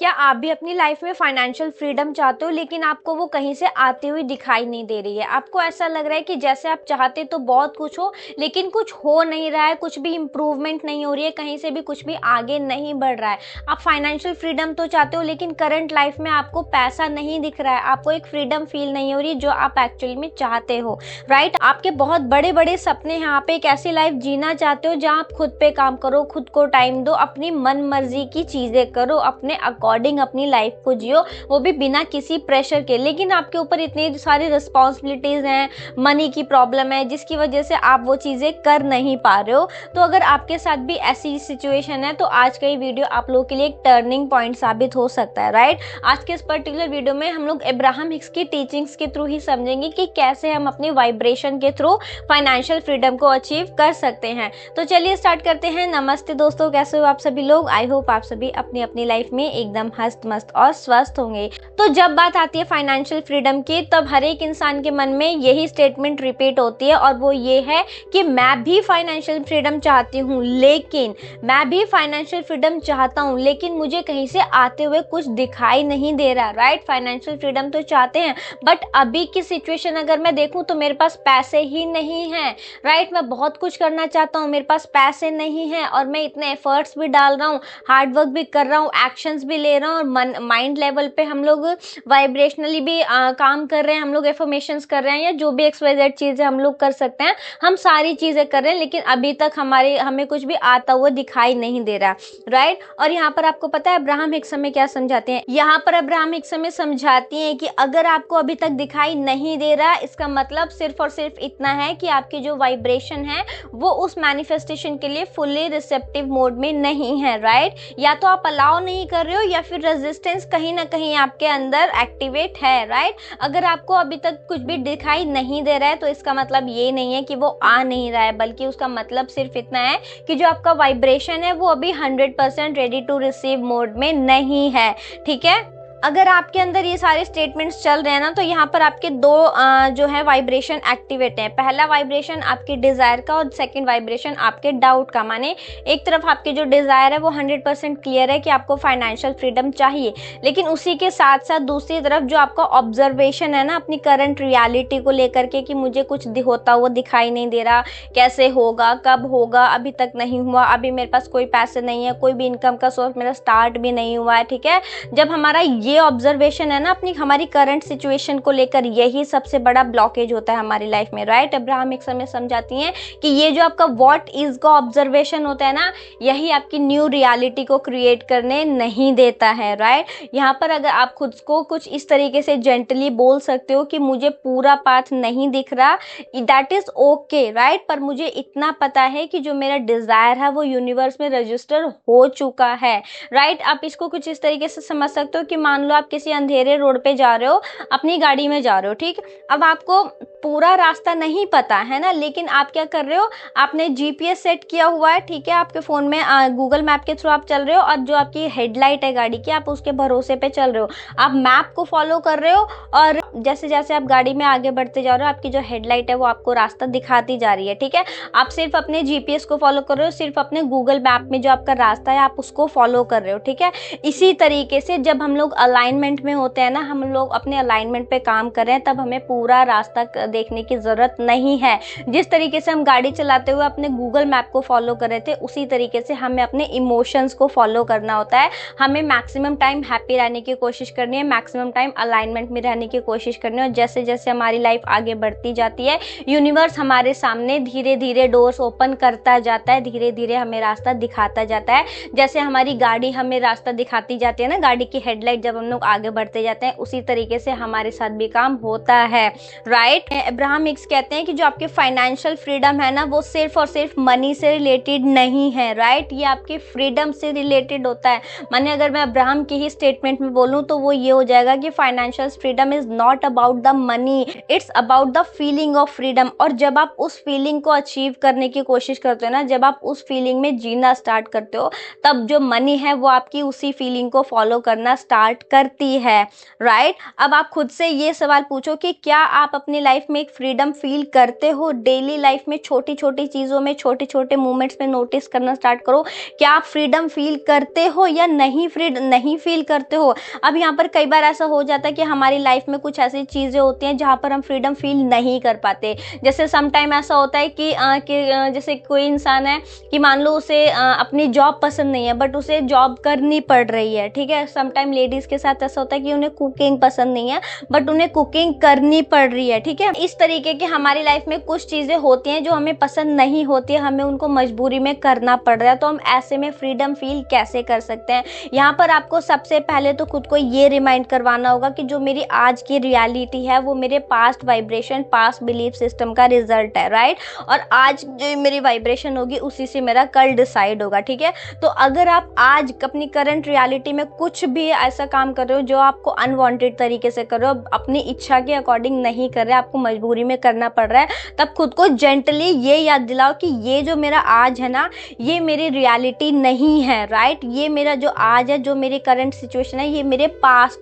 क्या आप भी अपनी लाइफ में फाइनेंशियल फ्रीडम चाहते हो लेकिन आपको वो कहीं से आती हुई दिखाई नहीं दे रही है? आपको ऐसा लग रहा है कि जैसे आप चाहते तो बहुत कुछ हो लेकिन कुछ हो नहीं रहा है, कुछ भी इम्प्रूवमेंट नहीं हो रही है, कहीं से भी कुछ भी आगे नहीं बढ़ रहा है। आप फाइनेंशियल फ्रीडम तो चाहते हो लेकिन करंट लाइफ में आपको पैसा नहीं दिख रहा है, आपको एक फ्रीडम फील नहीं हो रही जो आप एक्चुअली में चाहते हो, राइट? आपके बहुत बड़े बड़े सपने हैं, आप एक ऐसी लाइफ जीना चाहते हो जहाँ आप खुद पे काम करो, खुद को टाइम दो, अपनी मन मर्जी की चीजें करो, अपने अकॉर्डिंग अपनी लाइफ को जियो, वो भी बिना किसी प्रेशर के। लेकिन आपके ऊपर इतनी सारी रिस्पॉन्सिबिलिटीज हैं, मनी की प्रॉब्लम है जिसकी वजह से आप वो चीजें कर नहीं पा रहे हो। तो अगर आपके साथ भी ऐसी सिचुएशन है तो आज का ये वीडियो आप लोगों के लिए एक टर्निंग पॉइंट साबित हो सकता है, राइट? आज के इस पर्टिकुलर वीडियो में हम लोग अब्राहम हिक्स की टीचिंग्स के थ्रू ही समझेंगे कि कैसे हम अपनी वाइब्रेशन के थ्रू फाइनेंशियल फ्रीडम को अचीव कर सकते हैं। तो चलिए स्टार्ट करते हैं। नमस्ते दोस्तों, कैसे हो आप सभी लोग? आई होप आप सभी अपनी अपनी लाइफ में एकदम हस्त मस्त और स्वस्थ होंगे। तो जब बात आती है फाइनेंशियल फ्रीडम की, तब हर एक इंसान के मन में यही स्टेटमेंट रिपीट होती है और वो ये है कि मैं भी फाइनेंशियल फ्रीडम चाहती हूँ, लेकिन मैं भी फाइनेंशियल फ्रीडम चाहता हूँ लेकिन मुझे कहीं से आते हुए कुछ दिखाई नहीं दे रहा, राइट? फाइनेंशियल फ्रीडम तो चाहते हैं बट अभी की सिचुएशन अगर मैं देखूं तो मेरे पास पैसे ही नहीं है, राइट? मैं बहुत कुछ करना चाहता हूँ, मेरे पास पैसे नहीं है और मैं इतने एफर्ट्स भी डाल रहा हूँ, हार्ड वर्क भी कर रहा हूँ, एक्शंस भी ले रहा हूँ और माइंड लेवल पे हम लोग वाइब्रेशनली भी काम कर रहे हैं, हम लोग एफर्मेशंस कर रहे हैं या जो भी एक्सवाइजेड चीजें हम लोग कर सकते हैं, हम सारी चीजें कर रहे हैं लेकिन अभी तक हमें कुछ भी आता हुआ दिखाई नहीं दे रहा, राइट? और यहाँ पर आपको पता है अब्राहम हिक्स हमें क्या समझाते हैं? यहाँ पर अब्राहम हिक्स हमें समझाती हैं कि अगर आपको अभी तक दिखाई नहीं दे रहा, इसका मतलब सिर्फ और सिर्फ इतना है कि आपकी जो वाइब्रेशन है वो उस मैनिफेस्टेशन के लिए फुल्ली रिसेप्टिव मोड में नहीं है, राइट? या तो आप अलाउ नहीं कर रहे हो या फिर रेजिस्टेंस कहीं ना कहीं आपके अंदर एक्टिवेट है, राइट? अगर आपको अभी तक कुछ भी दिखाई नहीं दे रहा है तो इसका मतलब ये नहीं है कि वो आ नहीं रहा है, बल्कि उसका मतलब सिर्फ इतना है कि जो आपका वाइब्रेशन है वो अभी 100% रेडी टू रिसीव मोड में नहीं है, ठीक है? अगर आपके अंदर ये सारे स्टेटमेंट्स चल रहे हैं ना तो यहाँ पर आपके दो जो है वाइब्रेशन एक्टिवेट हैं। पहला वाइब्रेशन आपके डिजायर का और सेकंड वाइब्रेशन आपके डाउट का। माने एक तरफ आपके जो डिजायर है वो 100% क्लियर है कि आपको फाइनेंशियल फ्रीडम चाहिए, लेकिन उसी के साथ साथ दूसरी तरफ जो आपका ऑब्जर्वेशन है ना अपनी करंट रियलिटी को लेकर के कि मुझे कुछ होता हुआ दिखाई नहीं दे रहा, कैसे होगा, कब होगा, अभी तक नहीं हुआ, अभी मेरे पास कोई पैसे नहीं है, कोई भी इनकम का सोर्स मेरा स्टार्ट भी नहीं हुआ है, ठीक है? जब हमारा ये ऑब्जर्वेशन है ना अपनी हमारी करंट सिचुएशन को लेकर, यही सबसे बड़ा ब्लॉकेज होता है हमारी लाइफ में, राइट? अब्राहम हिक्स हमें समझाती हैं कि ये जो आपका व्हाट इज का ऑब्जर्वेशन होता है ना, यही आपकी न्यू रियलिटी को क्रिएट करने नहीं देता है, राइट? यहाँ पर अगर आप खुद को कुछ इस तरीके से जेंटली बोल सकते हो कि मुझे पूरा पाथ नहीं दिख रहा, दैट इज ओके, राइट? पर मुझे इतना पता है कि जो मेरा डिजायर है वो यूनिवर्स में रजिस्टर हो चुका है, राइट? आप इसको कुछ इस तरीके से समझ सकते हो कि मान लो आप किसी अंधेरे रोड पे जा रहे हो, अपनी गाड़ी में जा रहे हो, ठीक? अब आपको पूरा रास्ता नहीं पता है ना, लेकिन आप क्या कर रहे हो, आपने जीपीएस सेट किया हुआ है, ठीक है? आपके फोन में गूगल मैप के थ्रू आप चल रहे हो और जो आपकी हेडलाइट है गाड़ी की, आप उसके भरोसे पे चल रहे हो, आप मैप को फॉलो कर रहे हो और जैसे जैसे आप गाड़ी में आगे बढ़ते जा रहे हो आपकी जो हेडलाइट है वो आपको रास्ता दिखाती जा रही है, ठीक है? आप सिर्फ अपने जीपीएस को फॉलो कर रहे हो, सिर्फ अपने गूगल मैप में जो आपका रास्ता है आप उसको फॉलो कर रहे हो, ठीक है? इसी तरीके से जब हम लोग अलाइनमेंट में होते हैं ना, हम लोग अपने अलाइनमेंट पे काम कर रहे हैं, तब हमें पूरा रास्ता देखने की जरूरत नहीं है। जिस तरीके से हम गाड़ी चलाते हुए अपने गूगल मैप को फॉलो कर रहे थे, उसी तरीके से हमें अपने इमोशंस को फॉलो करना होता है। हमें मैक्सिमम टाइम हैप्पी रहने की कोशिश करनी है, मैक्सिमम टाइम अलाइनमेंट में रहने की कोशिश करनी है और जैसे जैसे हमारी लाइफ आगे बढ़ती जाती है, यूनिवर्स हमारे सामने धीरे धीरे डोर्स ओपन करता जाता है, धीरे धीरे हमें रास्ता दिखाता जाता है। जैसे हमारी गाड़ी हमें रास्ता दिखाती जाती है ना, गाड़ी की हेडलाइट, जब हम लोग आगे बढ़ते जाते हैं उसी तरीके से हमारे साथ भी काम होता है, राइट? अब्राहम हिक्स कहते हैं कि जो आपके फाइनेंशियल फ्रीडम है ना वो सिर्फ और सिर्फ मनी से रिलेटेड नहीं है, राइट? ये आपके फ्रीडम से रिलेटेड होता है। माने अगर मैं अब्राहम की ही स्टेटमेंट में बोलूं तो वो ये हो जाएगा कि financial freedom is not about the money, it's about the feeling of freedom. और जब आप उस फीलिंग को अचीव करने की कोशिश करते हो ना, जब आप उस फीलिंग में जीना स्टार्ट करते हो, तब जो मनी है वो आपकी उसी फीलिंग को फॉलो करना स्टार्ट करती है, राइट। अब आप खुद से ये सवाल पूछो कि क्या आप अपनी लाइफ में एक फ्रीडम फील करते हो? डेली लाइफ में छोटी छोटी चीज़ों में, छोटे छोटे मोमेंट्स में नोटिस करना स्टार्ट करो, क्या आप फ्रीडम फील करते हो या नहीं फील करते हो। अब यहाँ पर कई बार ऐसा हो जाता है कि हमारी लाइफ में कुछ ऐसी चीज़ें होती हैं जहाँ पर हम फ्रीडम फील नहीं कर पाते। जैसे समटाइम ऐसा होता है कि जैसे कोई इंसान है कि मान लो उसे अपनी जॉब पसंद नहीं है बट उसे जॉब करनी पड़ रही है, ठीक है। समटाइम लेडीज़ के साथ ऐसा होता है कि उन्हें कुकिंग पसंद नहीं है बट उन्हें कुकिंग करनी पड़ रही है, ठीक है। इस तरीके के हमारी लाइफ में कुछ चीज़ें होती हैं जो हमें पसंद नहीं होती है, हमें उनको मजबूरी में करना पड़ रहा है, तो हम ऐसे में फ्रीडम फील कैसे कर सकते हैं। यहाँ पर आपको सबसे पहले तो खुद को ये रिमाइंड करवाना होगा कि जो मेरी आज की रियलिटी है वो मेरे past vibration, past belief system का रिजल्ट है, राइट। और आज जो मेरी वाइब्रेशन होगी उसी से मेरा कल डिसाइड होगा, ठीक है। तो अगर आप आज अपनी करंट रियलिटी में कुछ भी ऐसा काम कर रहे हो जो आपको अनवांटेड तरीके से कर रहे हो, अपनी इच्छा के अकॉर्डिंग नहीं कर रहे, आपको मजबूरी में करना पड़ रहा है, तब खुद को जेंटली ये याद दिलाओ कि ये जो मेरा आज है ना, ये मेरी रियलिटी नहीं है, राइट। ये मेरा जो आज है, जो मेरी करंट सिचुएशन है, ये मेरे पास्ट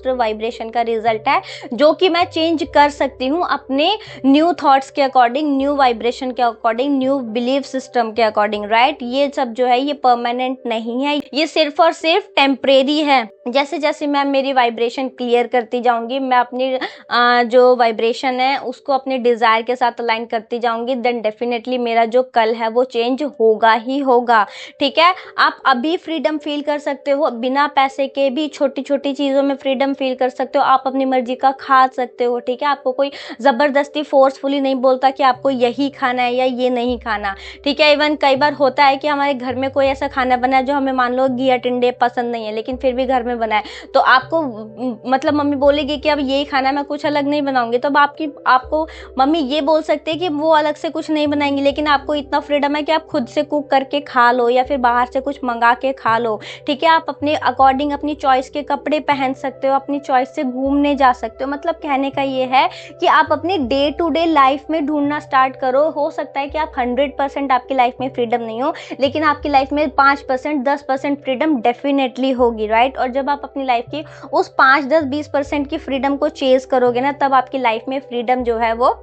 वाइब्रेशन का रिजल्ट है, जो कि मैं चेंज कर सकती हूँ अपने न्यू थॉट्स के अकॉर्डिंग, न्यू वाइब्रेशन के अकॉर्डिंग, न्यू बिलीफ सिस्टम के अकॉर्डिंग, राइट। ये सब जो है ये परमानेंट नहीं है, ये सिर्फ और सिर्फ टेम्परेरी है। जैसे जैसे मैं मेरी वाइब्रेशन क्लियर करती जाऊंगी, मैं अपनी जो वाइब्रेशन है उसको अपने डिजायर के साथ अलाइन करती जाऊंगी, देन डेफिनेटली मेरा जो कल है वो चेंज होगा ही होगा, ठीक है। आप अभी फ्रीडम फील कर सकते हो, बिना पैसे के भी छोटी छोटी चीज़ों में फ्रीडम फील कर सकते हो। आप अपनी मर्जी का खा सकते हो, ठीक है। आपको कोई ज़बरदस्ती फोर्सफुली नहीं बोलता कि आपको यही खाना है या ये नहीं खाना, ठीक है। इवन कई बार होता है कि हमारे घर में कोई ऐसा खाना बना है जो हमें मान लो घिया टिंडे पसंद नहीं है, लेकिन फिर भी घर में बना है, तो आपको मतलब मम्मी बोलेगी कि अब यही खाना है, मैं कुछ अलग नहीं बनाऊंगी, तो आपको मम्मी ये बोल सकते हैं कि वो अलग से कुछ नहीं बनाएंगी, लेकिन आपको इतना फ्रीडम है कि आप खुद से कुक करके खा लो या फिर बाहर से कुछ मंगा के खा लो, ठीक है। आप अपने अकॉर्डिंग अपनी चॉइस के कपड़े पहन सकते हो, अपनी चॉइस से घूमने जा सकते हो। मतलब कहने का ये है कि आप अपनी डे टू डे लाइफ में ढूंढना स्टार्ट करो। हो सकता है कि आप 100% आपकी लाइफ में फ्रीडम नहीं हो, लेकिन आपकी लाइफ में 5%, 10% फ्रीडम डेफिनेटली होगी, राइट। और जब आप अपनी लाइफ की उस 5, 10, 20% की फ्रीडम को चेज करोगे ना, तब आपकी लाइफ में फ्रीडम जो है वो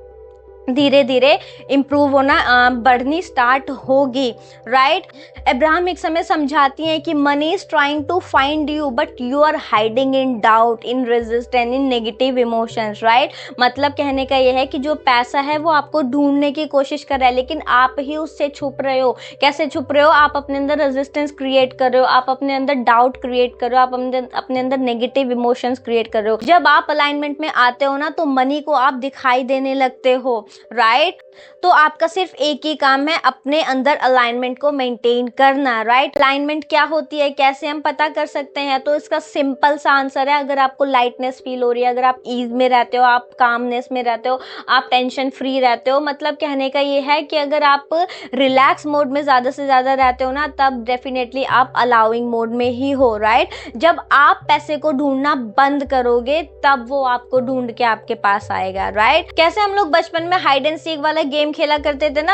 धीरे धीरे इम्प्रूव होना बढ़नी स्टार्ट होगी, राइट। अब्राहम एक समय समझाती हैं कि money is trying to find you but you are hiding in doubt, in resistance, in negative emotions, right. मतलब कहने का यह है कि जो पैसा है वो आपको ढूंढने की कोशिश कर रहा है, लेकिन आप ही उससे छुप रहे हो। कैसे छुप रहे हो? आप अपने अंदर रेजिस्टेंस क्रिएट कर रहे हो, आप अपने अंदर डाउट क्रिएट कर रहे हो, आप अपने अंदर नेगेटिव इमोशंस क्रिएट कर रहे हो। जब आप अलाइनमेंट में आते हो ना, तो मनी को आप दिखाई देने लगते हो, राइट। तो आपका सिर्फ एक ही काम है, अपने अंदर अलाइनमेंट को मेंटेन करना, राइट। अलाइनमेंट क्या होती है, कैसे हम पता कर सकते हैं? तो इसका सिंपल सा आंसर है, अगर आपको लाइटनेस फील हो रही है, अगर आप ईज में रहते हो, आप कामनेस में रहते हो, आप टेंशन फ्री रहते हो, मतलब कहने का ये है कि अगर आप रिलैक्स मोड में ज्यादा से ज्यादा रहते हो ना, तब डेफिनेटली आप अलाउइंग मोड में ही हो, राइट। जब आप पैसे को ढूंढना बंद करोगे तब वो आपको ढूंढ के आपके पास आएगा, राइट। कैसे हम लोग बचपन में हाइड एंड सीक वाला गेम खेला करते थे ना,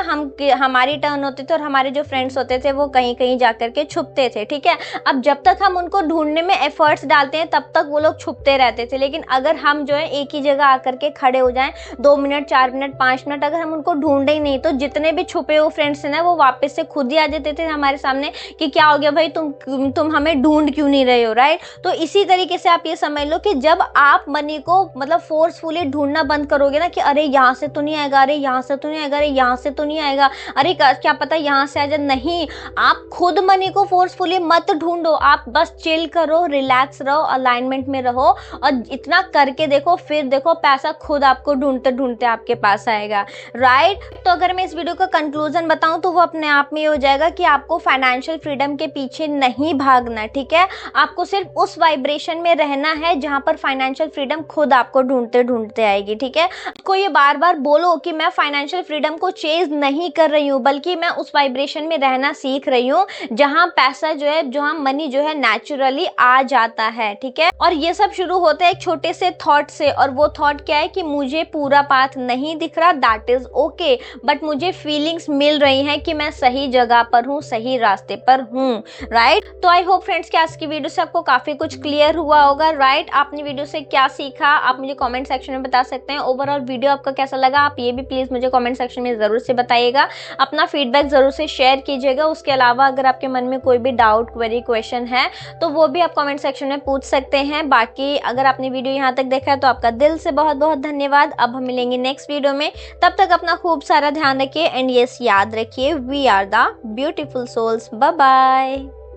हमारी टर्न होती थी और हमारे जो फ्रेंड्स होते थे वो कहीं कहीं जाकर के छुपते थे, ठीक है। अब जब तक हम उनको ढूंढने में एफर्ट्स डालते हैं तब तक वो लोग छुपते रहते थे, लेकिन अगर हम जो है एक ही जगह आकर के खड़े हो जाएं 2 मिनट, 4 मिनट, 5 मिनट, अगर हम उनको ढूंढे ही नहीं तो जितने भी छुपे हुए फ्रेंड्स हैं ना, वो वापस से खुद ही आ जाते थे हमारे सामने कि क्या हो गया भाई, तुम हमें ढूंढ क्यों नहीं रहे हो, राइट। तो इसी तरीके से आप ये समझ लो कि जब आप मनी को मतलब फोर्सफुली ढूंढना बंद करोगे ना कि अरे यहाँ से तो नहीं आएगा, अरे यहाँ से तो नहीं आएगा, अरे यहाँ से तो नहीं आएगा, अरे क्या पता यहाँ से आ जाए, नहीं, आप खुद मनी को फोर्सफुली मत ढूंढो, आप बस चिल करो, रिलैक्स रहो, अलाइनमेंट में रहो और इतना करके देखो, फिर देखो पैसा खुद आपको ढूंढते ढूंढते आपके पास आएगा, राइट। तो अगर मैं इस वीडियो का कंक्लूजन बताऊं तो वो अपने आप में ये हो जाएगा कि आपको फाइनेंशियल फ्रीडम के पीछे नहीं भागना, ठीक है। आपको सिर्फ उस वाइब्रेशन में रहना है जहां पर फाइनेंशियल फ्रीडम खुद आपको ढूंढते ढूंढते आएगी, ठीक है। को ये बार बार बोलो लो कि मैं फाइनेंशियल फ्रीडम को चेज नहीं कर रही हूँ, बल्कि मैं उस वाइब्रेशन में रहना सीख रही हूँ जहाँ पैसा जो है, जहाँ मनी जो है नेचुरली आ जाता है। ठीक है, और ये सब शुरू होता है एक छोटे से थॉट से, और वो थॉट क्या है कि मुझे पूरा पाथ नहीं दिख रहा, दैट इज ओके, बट मुझे फीलिंग्स मिल रही हैं कि मैं सही जगह पर हूँ, सही रास्ते पर हूँ। राइट, तो आई होप फ्रेंड्स कि आज की वीडियो से आपको काफी कुछ क्लियर हुआ होगा। राइट, आपने वीडियो से क्या सीखा आप मुझे कमेंट सेक्शन में बता सकते हैं। ओवरऑल वीडियो आपका कैसा लगा आप ये भी प्लीज मुझे कमेंट सेक्शन में जरूर से बताइएगा, अपना फीडबैक जरूर से शेयर कीजिएगा। उसके अलावा अगर आपके मन में कोई भी डाउट, क्वेरी, क्वेश्चन है तो वो भी आप कमेंट सेक्शन में पूछ सकते हैं। बाकी अगर आपने वीडियो यहाँ तक देखा है तो आपका दिल से बहुत बहुत धन्यवाद। अब हम मिलेंगे नेक्स्ट वीडियो में, तब तक अपना खूब सारा ध्यान रखिए एंड यस याद रखिए, we are the beautiful souls. Bye bye.